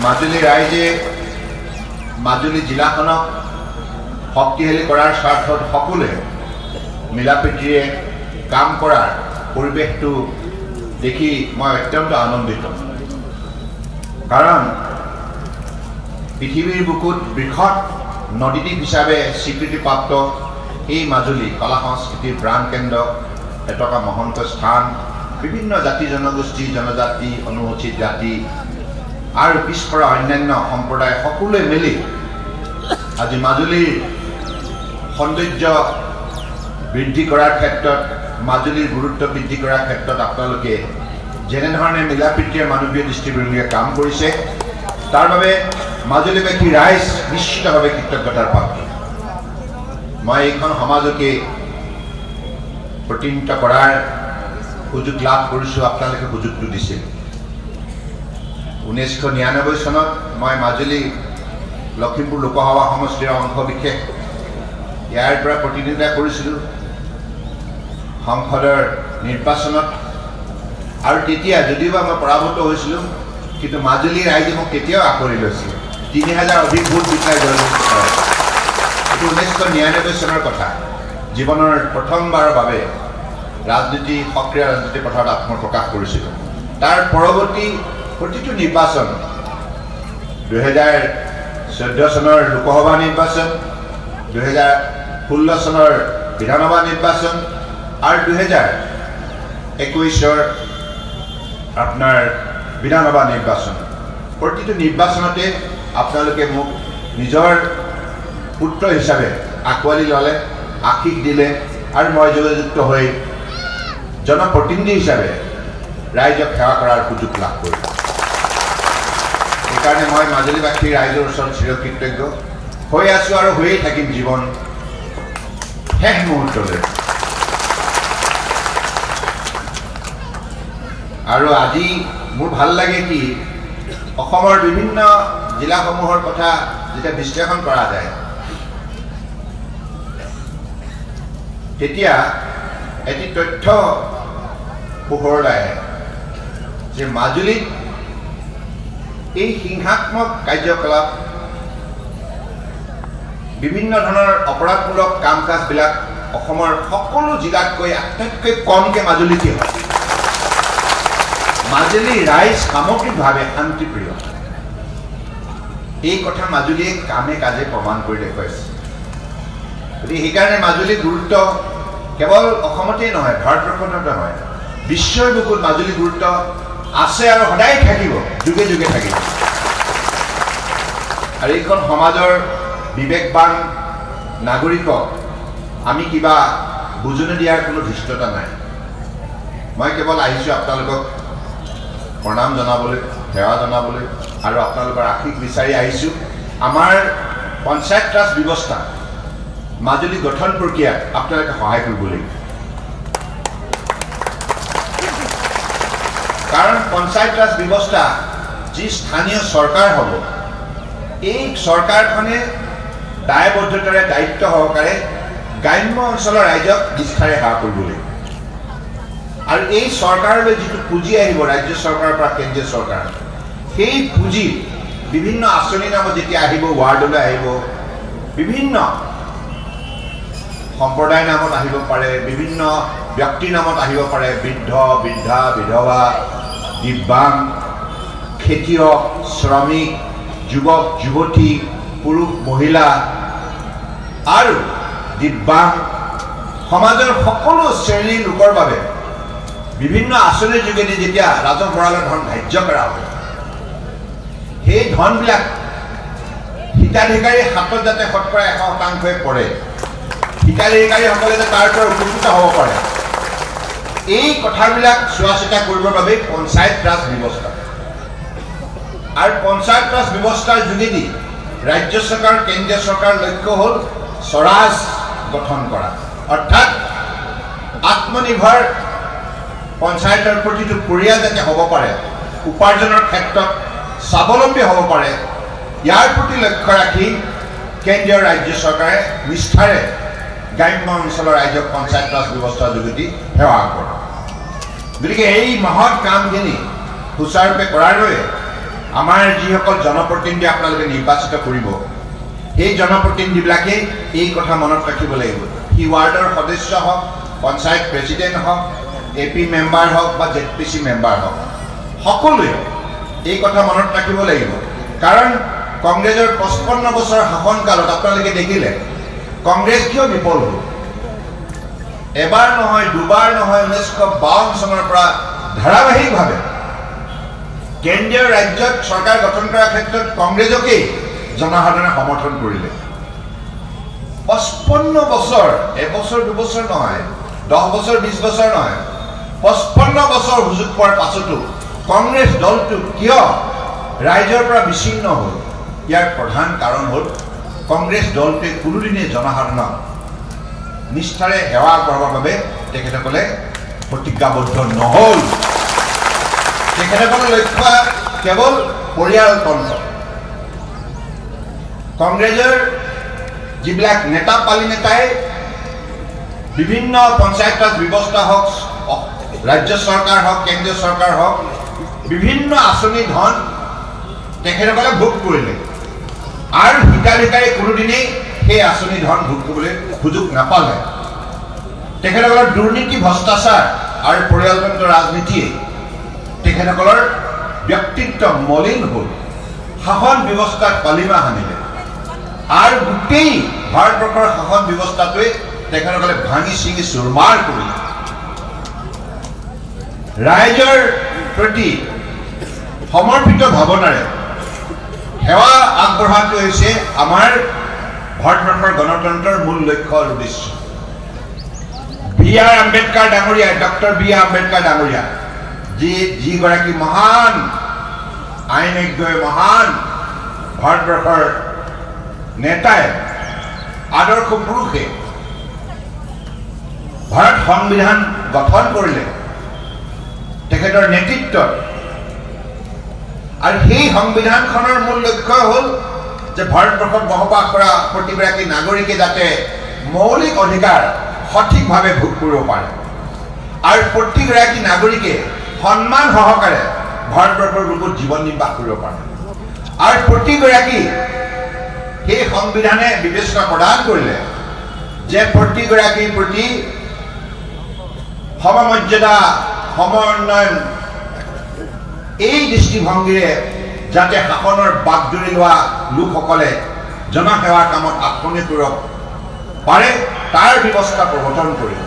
মাজুলী ৰাইজে মাজুলী জিলাখনক শক্তিশালী কৰাৰ স্বাৰ্থত সকলোৱে মিলাপ্ৰীতিৰে কাম কৰাৰ পৰিৱেশটো দেখি মই অত্যন্ত আনন্দিত। কাৰণ পৃথিৱীৰ বুকুত বৃহৎ নদীদ্বীপ হিচাপে স্বীকৃতিপ্ৰাপ্ত এই মাজুলী কলা সংস্কৃতিৰ প্ৰাণকেন্দ্ৰ, এটকা মহন্ত স্থান, বিভিন্ন জাতি জনগোষ্ঠী জনজাতি অনুসূচিত জাতি আৰু পিছপৰা অন্যান্য সম্প্ৰদায় সকলোৱে মিলি আজি মাজুলীৰ সৌন্দৰ্য বৃদ্ধি কৰাৰ ক্ষেত্ৰত, মাজুলীৰ গুৰুত্ব বৃদ্ধি কৰাৰ ক্ষেত্ৰত আপোনালোকে যেনেধৰণে মিলাপ্ৰীতিৰে মানৱীয় দৃষ্টিভংগীৰে কাম কৰিছে তাৰ বাবে মাজুলীবাসী ৰাইজ নিশ্চিতভাৱে কৃতজ্ঞতাৰ পাত্ৰ। মই এইখন সমাজকে প্ৰতিনিধিত্ব কৰাৰ সুযোগ লাভ কৰিছোঁ, আপোনালোকে সুযোগটো দিছিল। 1999 চনত মই মাজুলী লখিমপুৰ লোকসভা সমষ্টিৰ অংশ বিশেষ ইয়াৰ পৰা প্ৰতিনিধিত্ব কৰিছিলোঁ সংসদৰ নিৰ্বাচনত। আৰু তেতিয়া যদিওবা মই পৰাভূত হৈছিলোঁ, কিন্তু মাজুলী ৰাইজে মোক কেতিয়াও আঁকোৱালি লৈছিল। 3000 অধিক ভোট জিকাই জয়যুক্ত কৰে। এইটো 1999 চনৰ কথা। জীৱনৰ প্ৰথমবাৰৰ বাবে সক্ৰিয় ৰাজনীতি পথাৰত আত্মপ্ৰকাশ কৰিছিলোঁ। তাৰ পৰৱৰ্তী প্ৰতিটো নিৰ্বাচন, 2014 চনৰ লোকসভা নিৰ্বাচন, 2016 চনৰ বিধানসভা নিৰ্বাচন আৰু 2021 আপোনাৰ বিধানসভা নিৰ্বাচন, প্ৰতিটো নিৰ্বাচনতে আপোনালোকে মোক নিজৰ পুত্ৰ হিচাপে আঁকোৱালি ল'লে, আশীষ দিলে আৰু মই জয়যুক্ত হৈ জনপ্ৰতিনিধি হিচাপে ৰাইজক সেৱা কৰাৰ সুযোগ লাভ কৰিলোঁ। সেইকাৰণে মই মাজুলীবাসী ৰাইজৰ ওচৰত চিৰকৃতজ্ঞ হৈ আছোঁ আৰু হৈয়ে থাকিম জীৱন শেষ মুহূৰ্তলৈ। আৰু আজি মোৰ ভাল লাগে কি, অসমৰ বিভিন্ন জিলাসমূহৰ কথা যেতিয়া বিশ্লেষণ কৰা যায় তেতিয়া এটি তথ্য পোহৰলৈ আহে যে মাজুলীত এই হিংসাত্মক কাৰ্যকলাপ, বিভিন্ন ধৰণৰ অপৰাধমূলক কাম কাজবিলাক অসমৰ সকলো জিলাতকৈ আটাইতকৈ কমকৈ মাজুলীতে হয়। মাজুলী ৰাইজ সামগ্ৰিকভাৱে শান্তিপ্ৰিয়। এই কথা মাজুলীয়ে কামে কাজে প্ৰমাণ কৰি দেখুৱাইছে। গতিকে সেইকাৰণে মাজুলীৰ গুৰুত্ব কেৱল অসমতেই নহয়, ভাৰতবৰ্ষতে নহয়, বিশ্বৰ বুকুত মাজুলীৰ গুৰুত্ব আছে আৰু সদায় থাকিব, যুগে যুগে থাকিব। আৰু এইখন সমাজৰ বিবেকবান নাগৰিকক আমি কিবা বুজনি দিয়াৰ কোনো ধৃষ্টতা নাই। মই কেৱল আহিছোঁ আপোনালোকক প্ৰণাম জনাবলৈ, সেৱা জনাবলৈ আৰু আপোনালোকৰ আশীষ বিচাৰি আহিছোঁ। আমাৰ পঞ্চায়ত ৰাজ ব্যৱস্থা, মাজুলী গঠন প্ৰক্ৰিয়াত আপোনালোকে সহায় কৰিব লাগিব। কাৰণ পঞ্চায়ত ৰাজ ব্যৱস্থা যি স্থানীয় চৰকাৰ হ'ব, এই চৰকাৰখনে দায়বদ্ধতাৰে দায়িত্ব সহকাৰে গ্ৰাম্য অঞ্চলৰ ৰাইজক নিষ্ঠাৰে সেৱা কৰিব লাগিব। আৰু এই চৰকাৰলৈ যিটো পুঁজি আহিব ৰাজ্য চৰকাৰৰ পৰা কেন্দ্ৰীয় চৰকাৰ, সেই পুঁজি বিভিন্ন আঁচনিৰ নামত যেতিয়া আহিব, ৱাৰ্ডলৈ আহিব, বিভিন্ন সম্প্ৰদায়ৰ নামত আহিব পাৰে, বিভিন্ন ব্যক্তিৰ নামত আহিব পাৰে, বৃদ্ধ বৃদ্ধা বিধৱা, দিব্যাংগ, খেতিয়ক, শ্ৰমিক, যুৱক যুৱতী, পুৰুষ মহিলা আৰু দিব্যাংগ সমাজৰ সকলো শ্ৰেণীৰ লোকৰ বাবে বিভিন্ন আঁচনিৰ যোগেদি যেতিয়া ৰাজহ ভঁৰালৰ ধন ধাৰ্য কৰা হয়, সেই ধনবিলাক হিতাধিকাৰীৰ হাতত যাতে শতকৰা 100% পৰে, হিতাধিকাৰীসকলে যাতে তাৰ পৰা উপকৃত হ'ব পাৰে, এই কথাবিলাক চোৱা চিতা কৰিবৰ বাবে পঞ্চায়ত ৰাজ ব্যৱস্থা। আৰু পঞ্চায়ত ৰাজ ব্যৱস্থাৰ যোগেদি ৰাজ্য চৰকাৰ কেন্দ্ৰীয় চৰকাৰৰ লক্ষ্য হ'ল স্বৰাজ গঠন কৰা, অৰ্থাৎ আত্মনিৰ্ভৰ পঞ্চায়তৰ প্ৰতিটো পৰিয়াল যাতে হ'ব পাৰে, উপাৰ্জনৰ ক্ষেত্ৰত স্বাৱলম্বী হ'ব পাৰে, ইয়াৰ প্ৰতি লক্ষ্য ৰাখি কেন্দ্ৰীয় ৰাজ্য চৰকাৰে নিষ্ঠাৰে গ্ৰাম্য অঞ্চলৰ ৰাইজক পঞ্চায়ত ৰাজ ব্যৱস্থাৰ যোগেদি সেৱা কৰে। গতিকে এই মহৎ কামখিনি সুচাৰুৰূপে কৰাৰ বাবে আমাৰ যিসকল জনপ্ৰতিনিধি আপোনালোকে নিৰ্বাচিত কৰিব, এই জনপ্ৰতিনিধিবিলাকে এই কথা মনত ৰাখিব লাগিব। সি ৱাৰ্ডৰ সদস্য হওক, পঞ্চায়ত প্ৰেচিডেণ্ট হওক, AP মেম্বাৰ হওক বা ZPC মেম্বাৰ হওক, সকলোৱে এই কথা মনত ৰাখিব লাগিব। কাৰণ কংগ্ৰেছৰ 55 বছৰ শাসনকালত আপোনালোকে দেখিলে কংগ্ৰেছ কিয় বিফল হ'ল। এবাৰ নহয়, দুবাৰ নহয়, 1952 চনৰ পৰা ধাৰাবাহিকভাৱে কেন্দ্ৰীয় ৰাজ্যত চৰকাৰ গঠন কৰাৰ ক্ষেত্ৰত কংগ্ৰেছকেই জনসাধাৰণে সমৰ্থন কৰিলে। 55 বছৰ, এবছৰ দুবছৰ নহয়, 10 বছৰ 20 বছৰ নহয়, 55 বছৰ সুযোগ পোৱাৰ পাছতো কংগ্ৰেছ দলটো কিয় ৰাইজৰ পৰা বিচ্ছিন্ন হ'ল? ইয়াৰ প্ৰধান কাৰণ হ'ল কংগ্ৰেছ দলটোৱে কোনোদিনে জনসাধাৰণক নিষ্ঠাৰে সেৱা কৰাৰ বাবে তেখেতসকলে প্ৰতিজ্ঞাবদ্ধ নহ'ল। তেখেতসকলৰ লক্ষ্য কেৱল পৰিয়ালতন্ত্ৰ। কংগ্ৰেছৰ যিবিলাক নেতা পালি নেতাই বিভিন্ন পঞ্চায়ত ৰাজ ব্যৱস্থা হওক, ৰাজ্য চৰকাৰ হওক, কেন্দ্ৰীয় চৰকাৰ হওক, বিভিন্ন আঁচনি ধন তেখেতসকলে ভোগ কৰিলে আৰু হিতাধিকাৰী কোনোদিনেই সেই আঁচনি ধন ভোগ কৰিবলৈ সুযোগ নাপালে। তেখেতসকলৰ দুৰ্নীতি, ভ্ৰষ্টাচাৰ আৰু পৰিয়ালতন্ত্ৰ ৰাজনীতিয়ে তেখেতসকলৰ ব্যক্তিত্ব মলিন হ'ল, শাসন ব্যৱস্থাত কালিমা সানিলে আৰু গোটেই ভাৰতবৰ্ষৰ শাসন ব্যৱস্থাটোৱে তেখেতসকলে ভাঙি ছিঙি চুৰমাৰ কৰিলে। ৰাইজৰ প্ৰতি সমৰ্পিত ভাৱনাৰে সেৱা আগবঢ়োৱাটো হৈছে আমাৰ ভাৰতবৰ্ষৰ গণতন্ত্ৰৰ মূল লক্ষ্য আৰু উদ্দেশ্য। B.R. আম্বেদকাৰ ডাঙৰীয়া, ডক্টৰ B.R. আম্বেদকাৰ ডাঙৰীয়া, যিগৰাকী মহান আইনজ্ঞ, মহান ভাৰতবৰ্ষৰ নেতাই, আদৰ্শ পুৰুষে ভাৰত সংবিধান গঠন কৰিলে তেখেতৰ নেতৃত্বত। আৰু সেই সংবিধানখনৰ মূল লক্ষ্য হ'ল যে ভাৰতবৰ্ষত বসবাস কৰা প্ৰতিগৰাকী নাগৰিকে যাতে মৌলিক অধিকাৰ সঠিকভাৱে ভোগ কৰিব পাৰে আৰু প্ৰতিগৰাকী নাগৰিকে সন্মান সহকাৰে ভাৰতবৰ্ষৰ বুকুত জীৱন নিৰ্বাহ কৰিব পাৰে। আৰু প্ৰতিগৰাকী সেই সংবিধানে বিবেচনা প্ৰদান কৰিলে যে প্ৰতিগৰাকীৰ প্ৰতি সমমৰ্যাদা, সমন্বয়ন, এই দৃষ্টিভংগীৰে যাতে শাসনৰ বাগজুৰি লোৱা লোকসকলে জনসেৱাৰ কামত আত্মনিয়োগ কৰিব পাৰে তাৰ ব্যৱস্থা প্ৰৱৰ্তন কৰিলে।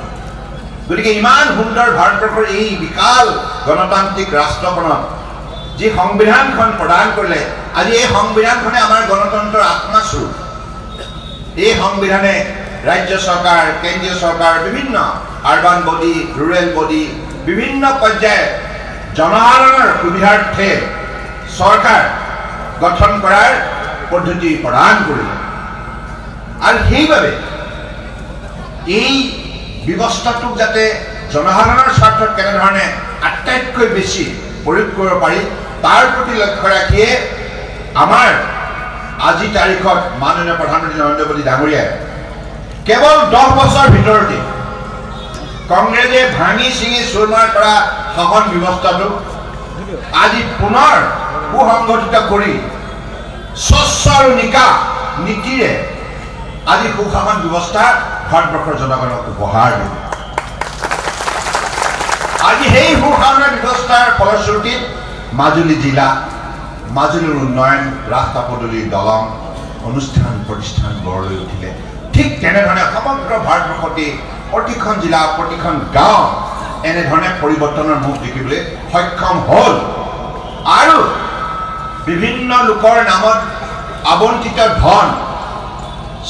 গতিকে ইমান সুন্দৰ ভাৰতবৰ্ষৰ এই বিশাল গণতান্ত্ৰিক ৰাষ্ট্ৰখনত যি সংবিধানখন প্ৰদান কৰিলে, আজি এই সংবিধানখনে আমাৰ গণতন্ত্ৰৰ আত্মাস্বৰূপ। এই সংবিধানে ৰাজ্য চৰকাৰ, কেন্দ্ৰীয় চৰকাৰ, বিভিন্ন আৰবান বডি, ৰুৰেল বডি, বিভিন্ন পৰ্যায়ত জনসাধাৰণৰ সুবিধাৰ্থে চৰকাৰ গঠন কৰাৰ পদ্ধতি প্ৰদান কৰিলে। আৰু সেইবাবে এই ব্যৱস্থাটোক যাতে জনসাধাৰণৰ স্বাৰ্থত কেনেধৰণে আটাইতকৈ বেছি প্ৰয়োগ কৰিব পাৰি তাৰ প্ৰতি লক্ষ্য ৰাখিয়ে আমাৰ আজি তাৰিখত মাননীয় প্ৰধানমন্ত্ৰী নৰেন্দ্ৰ মোদী ডাঙৰীয়াই কেৱল 10 বছৰ ভিতৰতে কংগ্ৰেছে ভাঙি ছিঙি চুৰমাৰ কৰা শাসন ব্যৱস্থাটোক আজি পুনৰ সুসংগঠিত কৰি স্বচ্ছ আৰু নিকা নীতিৰে আজি সুশাসন ব্যৱস্থা ভাৰতবৰ্ষৰ জনগণক উপহাৰ দিলে। আজি সেই সুশাসনৰ ব্যৱস্থাৰ ফলশ্ৰুতিত মাজুলী জিলা, মাজুলীৰ উন্নয়ন, ৰাস্তা পদূলি, দলং, অনুষ্ঠান প্ৰতিষ্ঠান গঢ় লৈ উঠিলে। ঠিক তেনেধৰণে সমগ্ৰ ভাৰতবৰ্ষতে প্ৰতিখন জিলা, প্ৰতিখন গাঁও এনেধৰণে পৰিৱৰ্তনৰ মুখ দেখিবলৈ সক্ষম হ'ল। আৰু বিভিন্ন লোকৰ নামত আবণ্টিত ধন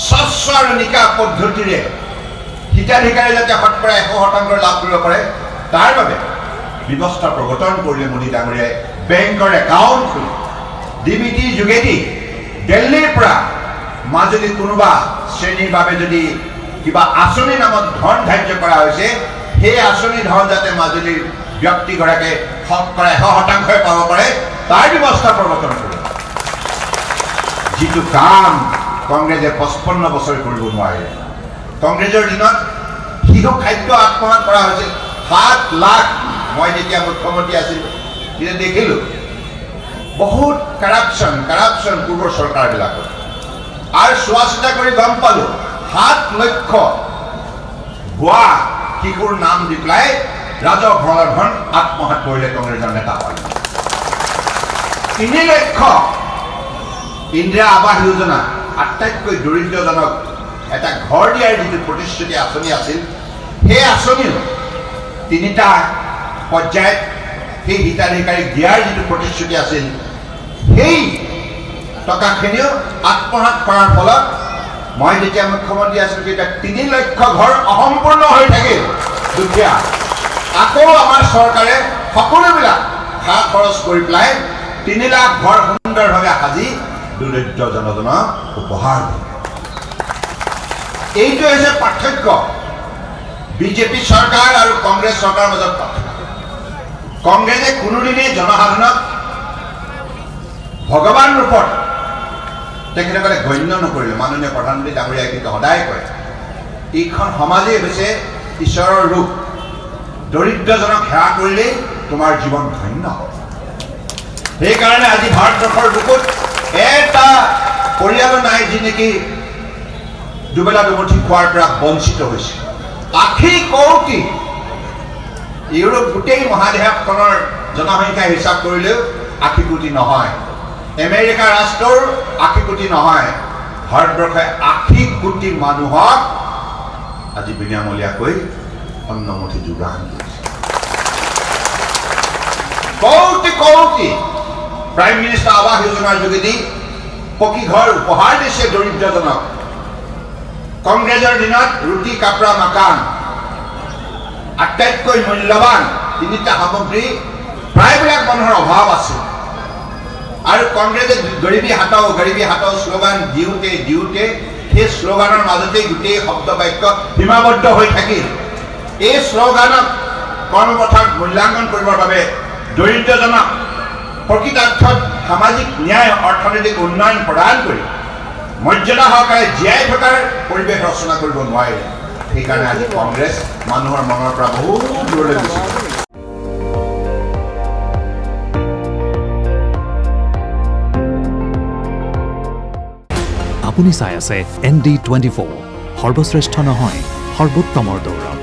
স্বচ্ছ আৰু নিকা পদ্ধতিৰে হিতাধিকাৰী যাতে শতকৰা 100% লাভ কৰিব পাৰে তাৰ বাবে ব্যৱস্থা প্ৰৱৰ্তন কৰিলে মোদী ডাঙৰীয়াই। বেংকৰ একাউণ্ট খুলি DBT যোগেদি দিল্লীৰ পৰা মাজুলী কোনোবা শ্ৰেণীৰ বাবে যদি কিবা আঁচনি নামত ধন ধাৰ্য কৰা হৈছে, সেই আঁচনি ধন যাতে মাজুলীৰ ব্যক্তিগৰাকীয়ে শতকৰা 100% পাব পাৰে তাৰ ব্যৱস্থা প্ৰৱৰ্তন কৰিলে। যিটো কাম কংগ্ৰেছে 55 বছৰ কৰিব নোৱাৰিলে। কংগ্ৰেছৰ দিনত শিশু খাদ্য আত্মসাৎ কৰা হৈছিল 7 লাখ। মই যেতিয়া মুখ্যমন্ত্ৰী আছিলোঁ তেতিয়া দেখিলোঁ বহুত কাৰাপশ্যন পূৰ্বৰ চৰকাৰবিলাকত। আৰু চোৱা চিতা কৰি গম পালোঁ 7 লক্ষ ভুৱা শিশুৰ নাম দি পেলাই ৰাজভৱন আত্মসাৎ কৰিলে কংগ্ৰেছৰ নেতাসকলে। 3 লক্ষ ইন্দিৰা আৱাস যোজনা আটাইতকৈ দৰিদ্ৰজনক এটা ঘৰ দিয়াৰ যিটো প্ৰতিশ্ৰুতি আঁচনি আছিল, সেই আঁচনিও 3টা পৰ্যায়ত সেই হিতাধিকাৰীক দিয়াৰ যিটো প্ৰতিশ্ৰুতি আছিল, সেই টকাখিনিও আত্মসাৎ কৰাৰ ফলত মই যেতিয়া মুখ্যমন্ত্ৰী আছিলোঁ তেতিয়া 3 লক্ষ ঘৰ অসম্পূৰ্ণ হৈ থাকিল দুখীয়া। আকৌ আমাৰ চৰকাৰে সকলোবিলাক খা খৰচ কৰি পেলাই 3 লাখ ঘৰ সুন্দৰভাৱে সাজি দৰিদ্ৰ জনজনক উপহাৰ দিলে। এইটো হৈছে পাৰ্থক্য বিজেপি চৰকাৰ আৰু কংগ্ৰেছ চৰকাৰৰ মাজত পাৰ্থক্য। কংগ্ৰেছে কোনোদিনেই জনসাধাৰণক ভগৱান ৰূপত তেখেতসকলে গণ্য নকৰিলে। মাননীয় প্ৰধানমন্ত্ৰী ডাঙৰীয়াই কিন্তু সদায় কয় এইখন সমাজেই হৈছে ঈশ্বৰৰ ৰূপ, দৰিদ্ৰজনক সেৱা কৰিলেই তোমাৰ জীৱন ধন্য হ'ব। সেইকাৰণে আজি ভাৰতবৰ্ষৰ বুকুত এটা পৰিয়ালো নাই যি নেকি দুবেলা দুমুঠি খোৱাৰ পৰা বঞ্চিত হৈছে। 80 কোটি, ইউৰোপ গোটেই মহাদেশখনৰ জনসংখ্যা হিচাপ কৰিলেও 80 কোটি নহয়, আমেৰিকা ৰাষ্ট্ৰৰ 80 কোটি নহয়, ভাৰতবৰ্ষই 80 কোটি মানুহক আজি বিনামূলীয়াকৈ অন্নমুঠি যোগান কৰিছে। কোটি প্ৰাইম মিনিষ্টাৰ আৱাস যোজনাৰ যোগেদি পকী ঘৰ উপহাৰ দিছে দৰিদ্ৰজনক। কংগ্ৰেছৰ দিনত ৰুটি কাপৰা মাকান আটাইতকৈ মূল্যৱান 3টা সামগ্ৰী প্ৰায়বিলাক মানুহৰ অভাৱ আছে। আৰু কংগ্ৰেছে গৰীবী হাটাও শ্লোগান দিওঁতে সেই শ্লোগানৰ মাজতেই গোটেই শব্দ বাক্য সীমাবদ্ধ হৈ থাকিল। এই শ্লোগানক কৰ্মপথাৰত মূল্যাংকন কৰিবৰ বাবে দৰিদ্ৰজনক প্ৰকৃতাৰ্থত সামাজিক ন্যায় অৰ্থনৈতিক উন্নয়ন প্ৰদান কৰি মৰ্যাদা সহকাৰে জীয়াই থকাৰ পৰিৱেশ ৰচনা কৰিব নোৱাৰিলে। সেইকাৰণে আজি কংগ্ৰেছ মানুহৰ মনৰ পৰা বহুত দূৰলৈ গুচি গ'ল। আপুনি চাই আছে ND24, সৰ্বশ্ৰেষ্ঠ নহয় সৰ্বোত্তমৰ দৌৰ।